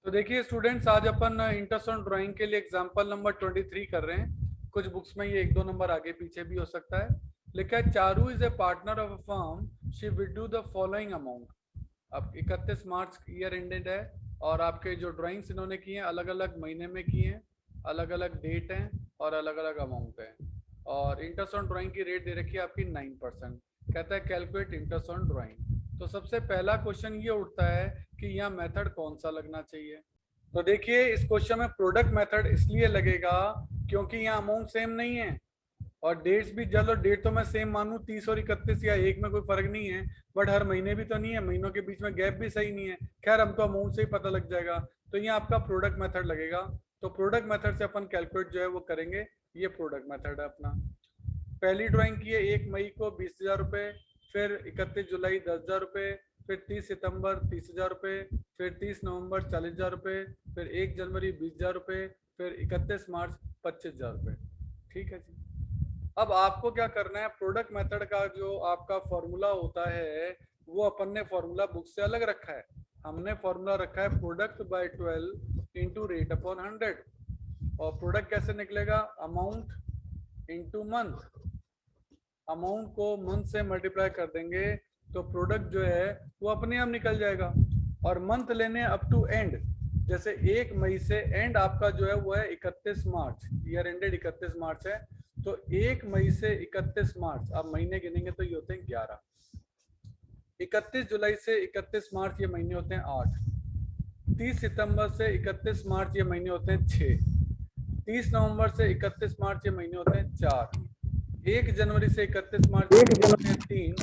तो देखिए स्टूडेंट्स, आज अपन इंटरेस्ट ऑन ड्राइंग के लिए एग्जांपल नंबर 23 कर रहे हैं। कुछ बुक्स में ये एक दो नंबर आगे पीछे भी हो सकता है। लिखा है Charu is a partner of a firm, she will do the following amount. अब 31 मार्च ईयर एंडेड है और आपके जो ड्राइंग्स इन्होंने की हैं अलग अलग महीने में की हैं, अलग अलग डेट हैं और अलग अलग अमाउंट है। और इंटरेस्ट ऑन ड्राइंग की रेट दे रखी है आपकी 9%। कहता है कैलकुलेट इंटरेस्ट ऑन ड्राइंग। तो सबसे पहला क्वेश्चन ये उठता है कि यहाँ मेथड कौन सा लगना चाहिए। तो देखिए इस क्वेश्चन में प्रोडक्ट मेथड इसलिए लगेगा क्योंकि यहाँ अमाउंट सेम नहीं है और डेट्स भी, चलो डेट तो मैं सेम मानूं 30 और 31 या एक में कोई फर्क नहीं है, बट हर महीने भी तो नहीं है, महीनों के बीच में गैप भी सही नहीं है। खैर हम तो अमाउंट से ही पता लग जाएगा। तो ये आपका प्रोडक्ट मेथड लगेगा। तो प्रोडक्ट मेथड से अपन कैलकुलेट जो है वो करेंगे। ये प्रोडक्ट मेथड है अपना। पहली ड्राइंग की है 1 मई को 20,000 रुपये, फिर 31 जुलाई 10,000 रुपये, फिर 30 सितंबर 30,000 रुपये, फिर 30 नवंबर 40,000 रुपये, फिर 1 जनवरी 20,000 रुपये, फिर 31 मार्च 25,000 रुपये। ठीक है जी। अब आपको क्या करना है, प्रोडक्ट मेथड का जो आपका फॉर्मूला होता है वो अपन ने फॉर्मूला बुक से अलग रखा है। हमने फॉर्मूला रखा है product by 12 into rate upon 100। और प्रोडक्ट कैसे निकलेगा, अमाउंट इंटू मंथ। अमाउंट को मंथ से मल्टीप्लाई कर देंगे तो प्रोडक्ट जो है वो अपने आप निकल जाएगा। और मंथ लेने अप टू एंड, जैसे 1 मई से एंड आपका जो है वो है 31 मार्च, ईयर एंडेड 31 मार्च है। तो 1 मई से 31 मार्च आप महीने गिनेंगे तो ये होते हैं 11। 31 जुलाई से 31 मार्च ये महीने होते हैं 8। 30 सितंबर से 31 मार्च ये महीने होते हैं 6। 30 नवंबर से 31 मार्च ये महीने होते हैं 4। 1 जनवरी से 31 मार्च ये महीने होते हैं 3।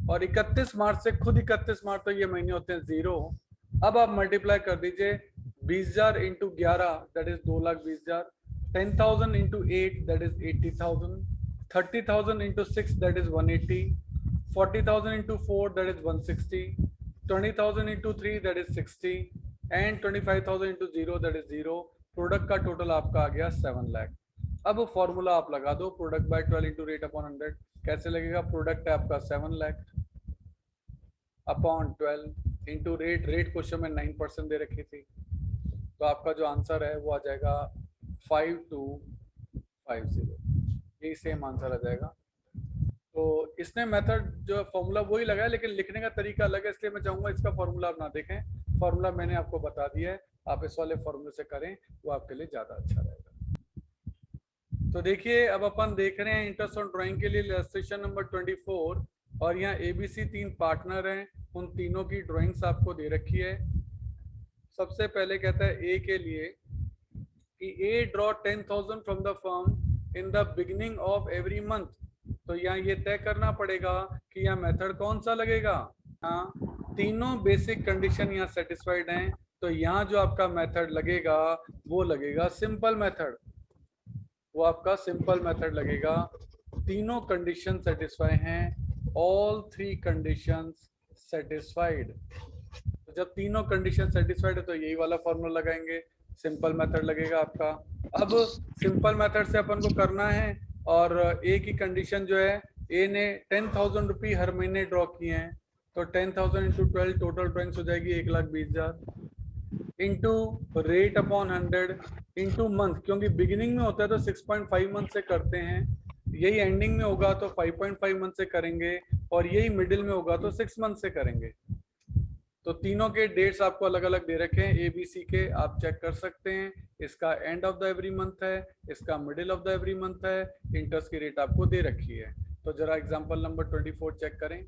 और 31 मार्च से खुद 31 मार्च तो ये महीने होते हैं 0। अब आप मल्टीप्लाई कर दीजिए 20,000 into 11 that is 2,20,000। 10,000 into 8 that is 80,000। 30,000 into 6 that is 180। 40,000 into 4 that is 160। 20,000 into 3 that is 60 and 25,000 into 0 that is 0। Product का टोटल आपका आ गया 7 लाख। अब फॉर्मूला आप लगा दो, product by 12 into rate upon 100। कैसे लगेगा, प्रोडक्ट है आपका 7 lakh upon 12 into rate. Rate question में 9% दे रखी थी, तो आपका जो आंसर है वो आ जाएगा 5250। यही सेम आंसर आ जाएगा। तो इसने मेथड जो फॉर्मूला वही लगाया लेकिन लिखने का तरीका अलग है, इसलिए मैं चाहूंगा इसका फॉर्मूला आप ना देखें। फॉर्मूला मैंने आपको बता दिया है, आप इस वाले फॉर्मूले से करें, वो आपके लिए ज़्यादा अच्छा रहेगा। तो देखिए अब अपन देख रहे हैं इंटरेस्ट ऑन ड्राइंग के लिए इलस्ट्रेशन नंबर 24। और यहाँ एबीसी 3 पार्टनर हैं, उन तीनों की ड्राइंग्स आपको दे रखी है। सबसे पहले कहता है ए के लिए कि A draw 10,000 from the firm in the beginning of every month. तो यहाँ ये तय करना पड़ेगा कि यहाँ मेथड कौन सा लगेगा। हाँ, तीनों बेसिक कंडीशन यहाँ सेटिस्फाइड हैं, तो यहाँ जो आपका मेथड लगेगा वो लगेगा सिंपल मेथड। वो आपका सिंपल मेथड लगेगा। तीनों कंडीशन सेटिस्फाई हैं, ऑल थ्री कंडीशंस सेटिस्फाइड। तो जब तीनों कंडीशन सेटिस्फाइड है तो यही वाला फॉर्मूला लगाएंगे, सिंपल मेथड लगेगा आपका। अब सिंपल मेथड से अपन को करना है और ए की कंडीशन जो है, ए ने 10,000 रुपये हर महीने ड्रॉ किए हैं, तो 10,000 इंटू 12 टोटल ड्रॉइंग्स हो जाएगी 1,20,000 into rate upon 100 into month, क्योंकि बिगिनिंग में होता है तो 6.5 मंथ से करते हैं, यही एंडिंग में होगा तो 5.5 मंथ से करेंगे, और यही मिडिल में होगा तो 6 मंथ से करेंगे। तो तीनों के डेट्स आपको अलग अलग दे रखे हैं ए बी सी के, आप चेक कर सकते हैं। इसका end of the every month है, इसका middle of the every month है, इंटरेस्ट की रेट आपको दे रखी है। तो जरा एग्जांपल नंबर 24 चेक करें।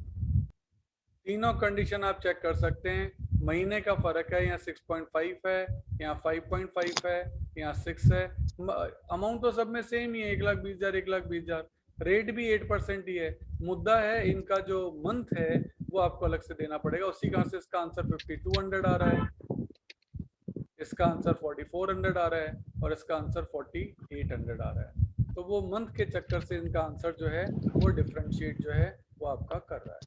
तीनों कंडीशन आप चेक कर सकते हैं, महीने का फर्क है, यहाँ 6.5 है, यहाँ 5.5 है, यहाँ 6 है। अमाउंट तो सब में सेम ही है, 1,20,000 1,20,000। रेट भी 8% ही है। मुद्दा है इनका जो मंथ है वो आपको अलग से देना पड़ेगा। उसी कारण से इसका आंसर 5200 आ रहा है, इसका आंसर 4400 आ रहा है और इसका आंसर 4800 आ रहा है। तो वो मंथ के चक्कर से इनका आंसर जो है वो डिफ्रेंशिएट जो है वो आपका कर रहा है।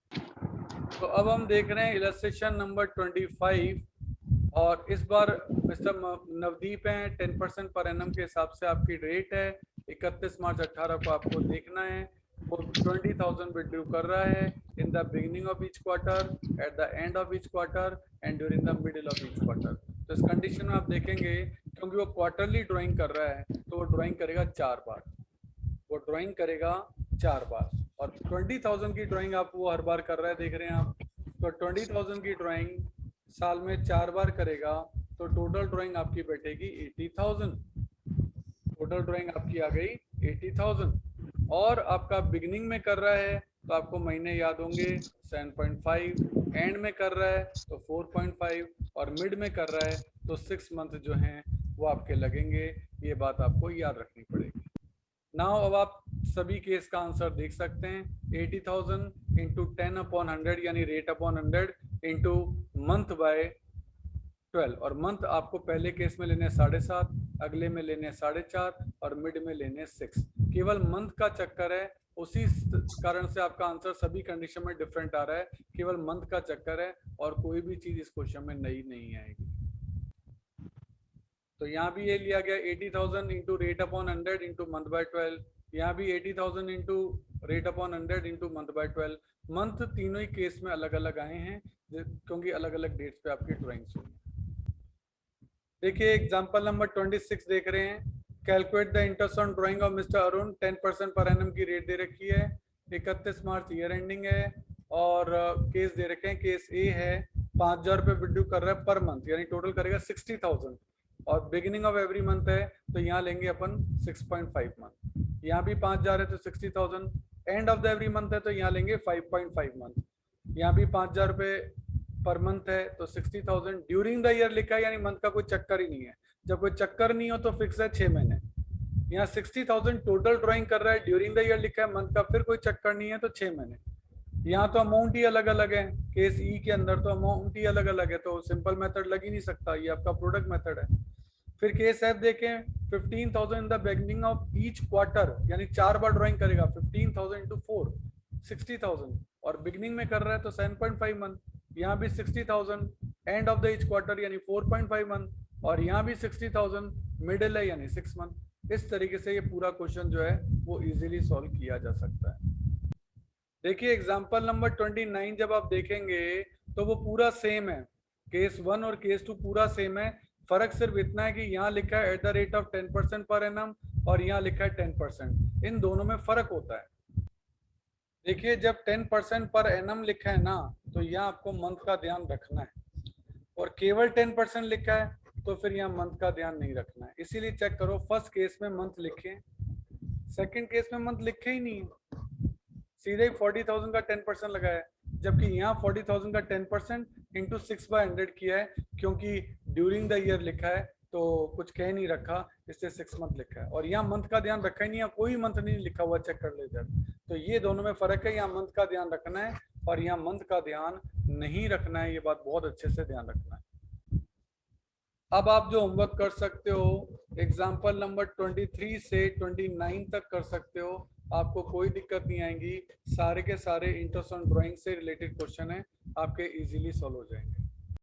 तो अब हम देख रहे हैं इलस्ट्रेशन नंबर 25। और इस बार मिस्टर नवदीप हैं, 10% पर एनम के हिसाब से आपकी रेट है। 31 मार्च 18 को आपको देखना है। वो 20,000 विड्रू कर रहा है इन the beginning of each quarter, at the end of each quarter and during the middle of each quarter. तो इस कंडीशन क्वेश्चन में आप देखेंगे क्योंकि वो क्वार्टरली ड्राइंग कर रहा है तो वो ड्राइंग करेगा 4 बार, वो ड्राइंग करेगा 4 बार। और 20,000 की ड्राइंग आप वो हर बार कर रहा है, देख रहे हैं आप। तो 20,000 की ड्राइंग साल में 4 बार करेगा तो टोटल ड्राइंग आपकी बैठेगी 80,000। टोटल ड्राइंग आपकी आ गई 80,000। और आपका बिगिनिंग में कर रहा है तो आपको महीने याद होंगे 7.5, एंड में कर रहा है तो 4.5, और मिड में कर रहा है तो 6 मंथ जो हैं वो आपके लगेंगे। ये बात आपको याद रखनी पड़ेगी। नाउ अब आप सभी केस का आंसर देख सकते हैं। 80,000 इंटू 10/100 यानी rate upon 100 into month by 12, और मंथ आपको पहले केस में लेने 7.5, अगले में लेने 4.5 और मिड में लेने 6। केवल मंथ का चक्कर है, उसी कारण से आपका आंसर सभी कंडीशन में डिफरेंट आ रहा है। केवल मंथ का चक्कर है और कोई भी चीज इस क्वेश्चन में नई नहीं आएगी। तो यहाँ भी ये लिया गया 80,000 into rate upon 100 into month by 12। यहाँ भी 80,000 into rate upon 100 into month by 12। Month तीनों ही केस में अलग अलग आए हैं क्योंकि अलग अलग डेट्स पे आपकी ड्राइंग्स हुई। देखिए एग्जांपल नंबर 26 देख रहे हैं। Calculate the interest on drying of mister Arun, 10% per annum की रेट दे रखी है। 31 मार्च ईयर एंडिंग है और केस दे रखे हैं। केस ए है 5,000 रुपये विड्यू कर रहा है पर मंथ, यानी टोटल करेगा 60,000 और बिगिनिंग ऑफ एवरी मंथ है तो यहाँ लेंगे अपन 6.5 मंथ। यहाँ भी 5,000 है तो 60,000। End of the every month है तो यहाँ लेंगे 5.5 मंथ। यहाँ भी 5,000 रुपये पर मंथ है तो 60,000। ड्यूरिंग द ईयर लिखा है यानी मंथ का कोई चक्कर ही नहीं है। जब कोई चक्कर नहीं हो तो फिक्स है 6 महीने। यहाँ 60,000 टोटल ड्राइंग कर रहा है, ड्यूरिंग द ईयर लिखा है, मंथ का फिर कोई चक्कर नहीं है तो 6 महीने। यहाँ तो अमाउंट ही अलग अलग है, केस ई के अंदर तो अमाउंट ही अलग अलग है तो सिंपल मेथड लग ही नहीं सकता, ये आपका प्रोडक्ट मेथड है। फिर केस एफ देखें 15,000 इन the beginning of each quarter, यानी 4 बार ड्राइंग करेगा। 15,000 इंटू 4 60,000 और बिगिनिंग में कर रहा है तो 7.5 मंथ। यहाँ भी 60,000 end of the each quarter यानी 4.5 मंथ और यहाँ भी 60,000 मिडिल है यानी 6 मंथ। इस तरीके से ये पूरा क्वेश्चन जो है वो इजीली सॉल्व किया जा सकता है। देखिए एग्जांपल नंबर 29 जब आप देखेंगे तो वो पूरा सेम है। केस 1 और केस 2 पूरा सेम है। फर्क सिर्फ इतना है कि यहाँ लिखा है at the rate of 10% per annum और यहाँ लिखा है 10%। इन दोनों में फर्क होता है। देखिए जब 10% पर एनम लिखा है ना तो यहाँ आपको मंथ का ध्यान रखना है, और केवल 10% लिखा है तो फिर यहाँ मंथ का ध्यान नहीं रखना है। इसीलिए चेक करो, फर्स्ट केस में मंथ लिखे, सेकंड केस में मंथ लिखे ही नहीं, सीधे 40,000 का 10% लगाया है। जबकि यहाँ 40,000 का 10% इंटू 6/100 किया है, क्योंकि ड्यूरिंग द ईयर लिखा है तो कुछ कह नहीं रखा, इससे 6 मंथ लिखा है। और यहाँ मंथ का ध्यान रखा ही नहीं, कोई मंथ नहीं लिखा हुआ, चेक कर लेते हैं। तो ये दोनों में फर्क है, यहाँ मंथ का ध्यान रखना है और यहाँ मंथ का ध्यान नहीं रखना है। ये बात बहुत अच्छे से ध्यान रखना है। अब आप जो होमवर्क कर सकते हो एग्जाम्पल नंबर 23 से 29 तक कर सकते हो, आपको कोई दिक्कत नहीं आएगी। सारे के सारे इंटरेस्ट ऑन ड्राइंग से रिलेटेड क्वेश्चन है, आपके इजीली सॉल्व हो जाएंगे।